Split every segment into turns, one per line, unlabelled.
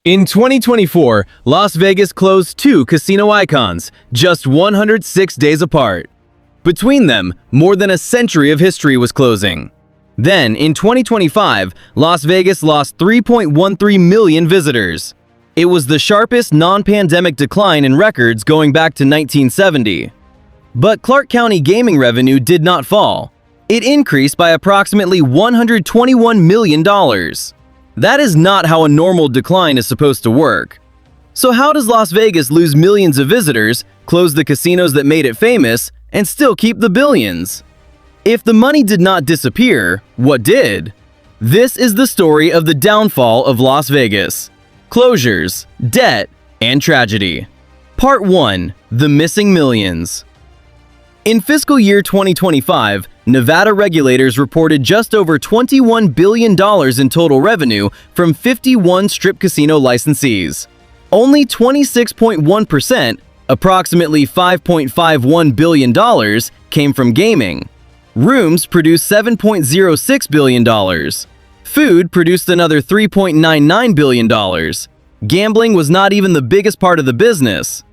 In 2024, Las Vegas closed two casino icons, just 106 days apart. Between them, more than a century of history was closing. Then, in 2025, Las Vegas lost 3.13 million visitors. It was the sharpest non-pandemic decline in records going back to 1970. But Clark County gaming revenue did not fall. It increased by approximately $121 million. That is not how a normal decline is supposed to work. So how does Las Vegas lose millions of visitors, close the casinos that made it famous, and still keep the billions? If the money did not disappear, what did? This is the story of the downfall of Las Vegas. Closures, debt, and tragedy. Part 1. The Missing Millions. In fiscal year 2025, Nevada regulators reported just over $21 billion in total revenue from 51 strip casino licensees. Only 26.1%, approximately $5.51 billion, came from gaming. Rooms produced $7.06 billion. Food produced another $3.99 billion. Gambling was not even the biggest part of the business.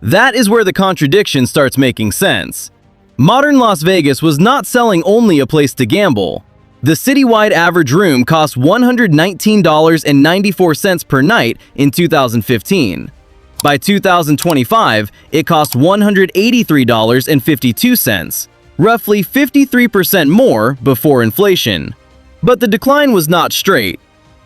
That is where the contradiction starts making sense. Modern Las Vegas was not selling only a place to gamble. The citywide average room cost $119.94 per night in 2015. By 2025, it cost $183.52, roughly 53% more before inflation. But the decline was not straight.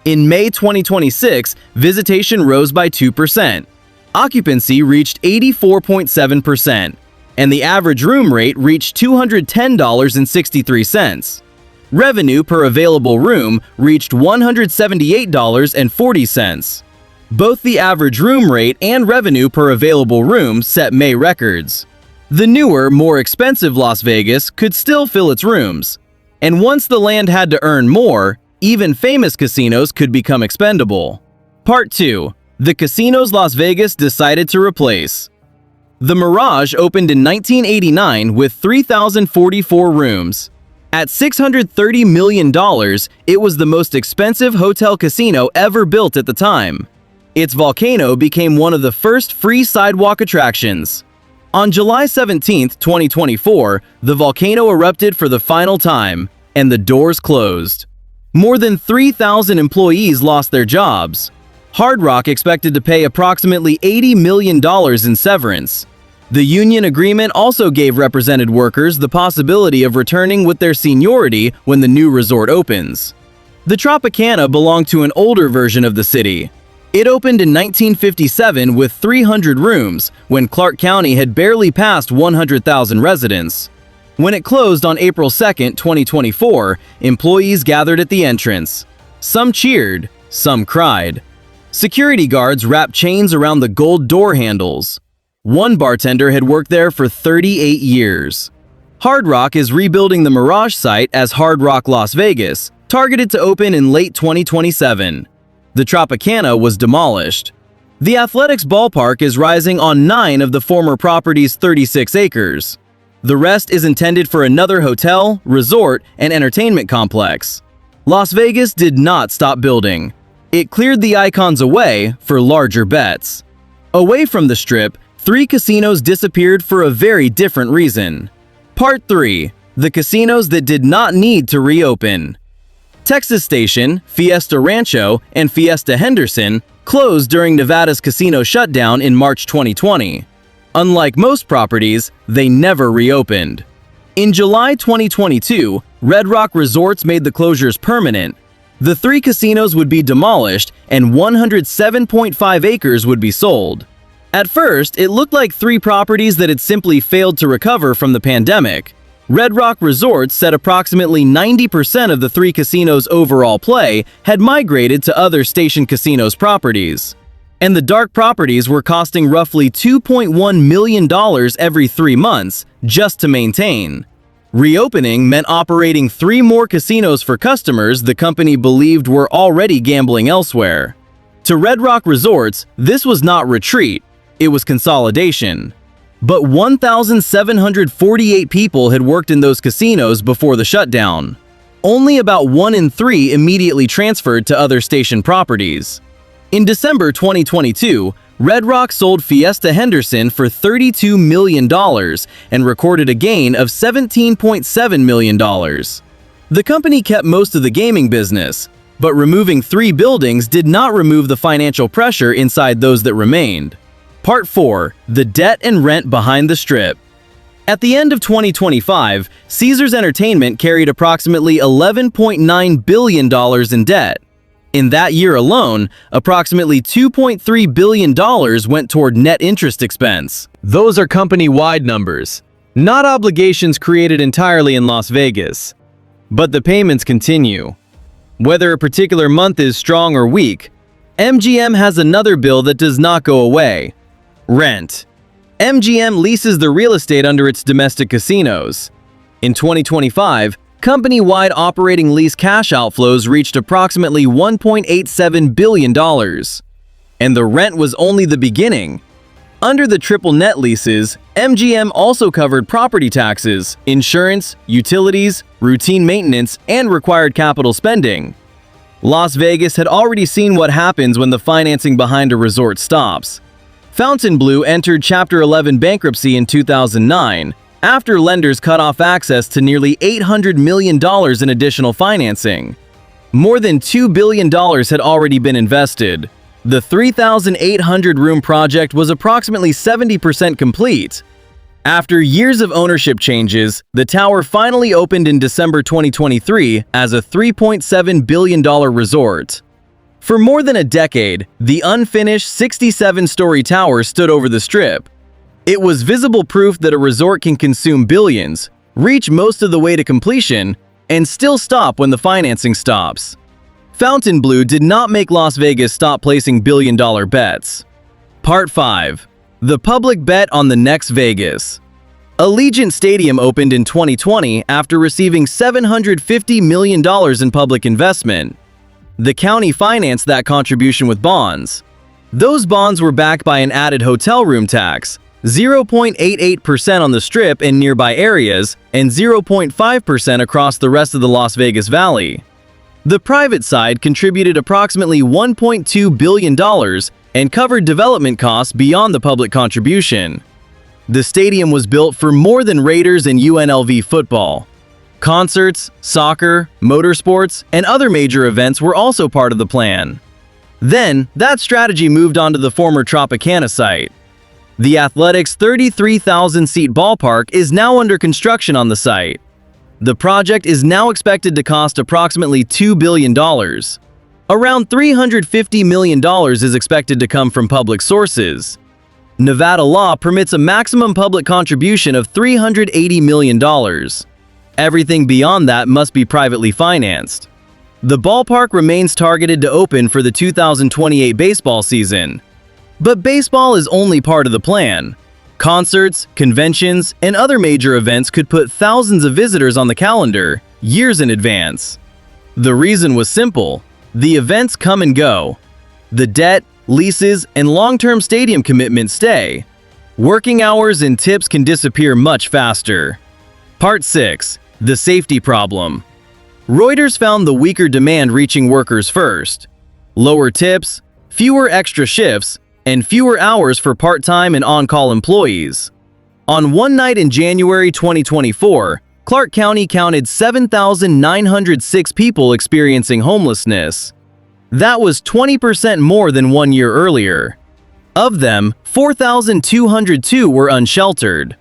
In May 2026, visitation rose by 2%. Occupancy reached 84.7%. And the average room rate reached $210.63. Revenue per available room reached $178.40. Both the average room rate and revenue per available room set May records. The newer, more expensive Las Vegas could still fill its rooms. And once the land had to earn more, even famous casinos could become expendable. Part 2. The casinos Las Vegas decided to replace. The Mirage opened in 1989 with 3,044 rooms. At $630 million, it was the most expensive hotel casino ever built at the time. Its volcano became one of the first free sidewalk attractions. On July 17, 2024, the volcano erupted for the final time, and the doors closed. More than 3,000 employees lost their jobs. Hard Rock expected to pay approximately $80 million in severance. The union agreement also gave represented workers the possibility of returning with their seniority when the new resort opens. The Tropicana belonged to an older version of the city. It opened in 1957 with 300 rooms when Clark County had barely passed 100,000 residents. When it closed on April 2, 2024, employees gathered at the entrance. Some cheered, some cried. Security guards wrapped chains around the gold door handles. One bartender had worked there for 38 years. Hard Rock is rebuilding the Mirage site as Hard Rock Las Vegas, targeted to open in late 2027. The Tropicana was demolished. The Athletics ballpark is rising on 9 of the former property's 36 acres. The rest is intended for another hotel, resort, and entertainment complex. Las Vegas did not stop building. It cleared the icons away for larger bets. Away from the Strip, 3 casinos disappeared for a very different reason. Part 3. The casinos that did not need to reopen. Texas Station, Fiesta Rancho, and Fiesta Henderson closed during Nevada's casino shutdown in March 2020. Unlike most properties, they never reopened. In July 2022, Red Rock Resorts made the closures permanent. The 3 casinos would be demolished and 107.5 acres would be sold. At first, it looked like 3 properties that had simply failed to recover from the pandemic. Red Rock Resorts said approximately 90% of the 3 casinos' overall play had migrated to other Station Casinos properties. And the dark properties were costing roughly $2.1 million every 3 months just to maintain. Reopening meant operating 3 more casinos for customers the company believed were already gambling elsewhere. To Red Rock Resorts, this was not retreat, it was consolidation. But 1,748 people had worked in those casinos before the shutdown. Only about 1 in 3 immediately transferred to other station properties. In December 2022, Red Rock sold Fiesta Henderson for $32 million and recorded a gain of $17.7 million. The company kept most of the gaming business, but removing 3 buildings did not remove the financial pressure inside those that remained. Part 4. The debt and rent behind the Strip. At the end of 2025, Caesars Entertainment carried approximately $11.9 billion in debt. In that year alone, approximately $2.3 billion went toward net interest expense. Those are company-wide numbers, not obligations created entirely in Las Vegas. But the payments continue. Whether a particular month is strong or weak, MGM has another bill that does not go away: rent. MGM leases the real estate under its domestic casinos. In 2025, company-wide operating lease cash outflows reached approximately $1.87 billion. And the rent was only the beginning. Under the triple net leases, MGM also covered property taxes, insurance, utilities, routine maintenance, and required capital spending. Las Vegas had already seen what happens when the financing behind a resort stops. Fontainebleau entered Chapter 11 bankruptcy in 2009, after lenders cut off access to nearly $800 million in additional financing. More than $2 billion had already been invested. The 3,800-room project was approximately 70% complete. After years of ownership changes, the tower finally opened in December 2023 as a $3.7 billion resort. For more than a decade, the unfinished 67-story tower stood over the Strip. It was visible proof that a resort can consume billions, reach most of the way to completion, and still stop when the financing stops. Fontainebleau did not make Las Vegas stop placing billion-dollar bets. Part 5. The public bet on the next Vegas. Allegiant Stadium opened in 2020 after receiving $750 million in public investment. The county financed that contribution with bonds. Those bonds were backed by an added hotel room tax, 0.88% on the Strip and nearby areas, and 0.5% across the rest of the Las Vegas Valley. The private side contributed approximately $1.2 billion and covered development costs beyond the public contribution. The stadium was built for more than Raiders and UNLV football. Concerts, soccer, motorsports, and other major events were also part of the plan. Then, that strategy moved on to the former Tropicana site. The Athletics' 33,000-seat ballpark is now under construction on the site. The project is now expected to cost approximately $2 billion. Around $350 million is expected to come from public sources. Nevada law permits a maximum public contribution of $380 million. Everything beyond that must be privately financed. The ballpark remains targeted to open for the 2028 baseball season. But baseball is only part of the plan. Concerts, conventions, and other major events could put thousands of visitors on the calendar years in advance. The reason was simple: the events come and go. The debt, leases, and long-term stadium commitments stay. Working hours and tips can disappear much faster. Part 6. The safety problem. Reuters found the weaker demand reaching workers first. Lower tips, fewer extra shifts, and fewer hours for part-time and on-call employees. On one night in January 2024, Clark County counted 7,906 people experiencing homelessness. That was 20% more than 1 year earlier. Of them, 4,202 were unsheltered.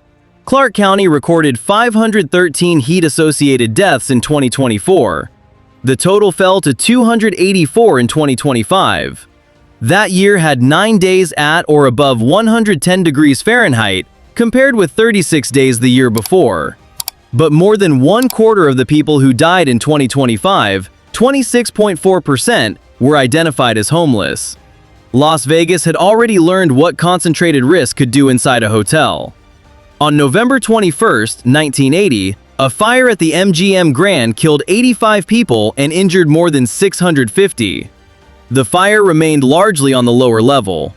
Clark County recorded 513 heat-associated deaths in 2024. The total fell to 284 in 2025. That year had 9 days at or above 110 degrees Fahrenheit, compared with 36 days the year before. But more than 1/4 of the people who died in 2025, 26.4%, were identified as homeless. Las Vegas had already learned what concentrated risk could do inside a hotel. On November 21, 1980, a fire at the MGM Grand killed 85 people and injured more than 650. The fire remained largely on the lower level.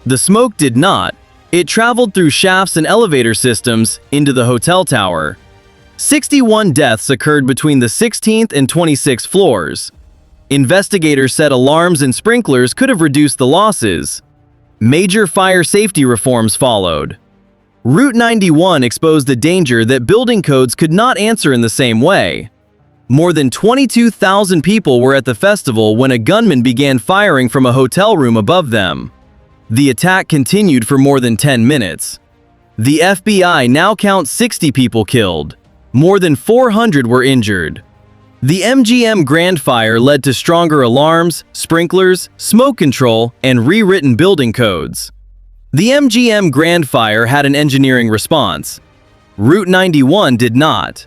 The smoke did not. It traveled through shafts and elevator systems into the hotel tower. 61 deaths occurred between the 16th and 26th floors. Investigators said alarms and sprinklers could have reduced the losses. Major fire safety reforms followed. Route 91 exposed the danger that building codes could not answer in the same way. More than 22,000 people were at the festival when a gunman began firing from a hotel room above them. The attack continued for more than 10 minutes. The FBI now counts 60 people killed. More than 400 were injured. The MGM Grand Fire led to stronger alarms, sprinklers, smoke control, and rewritten building codes. The MGM Grand Fire had an engineering response. Route 91 did not.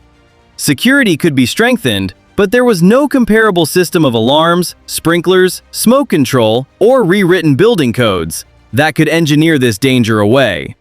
Security could be strengthened, but there was no comparable system of alarms, sprinklers, smoke control, or rewritten building codes that could engineer this danger away.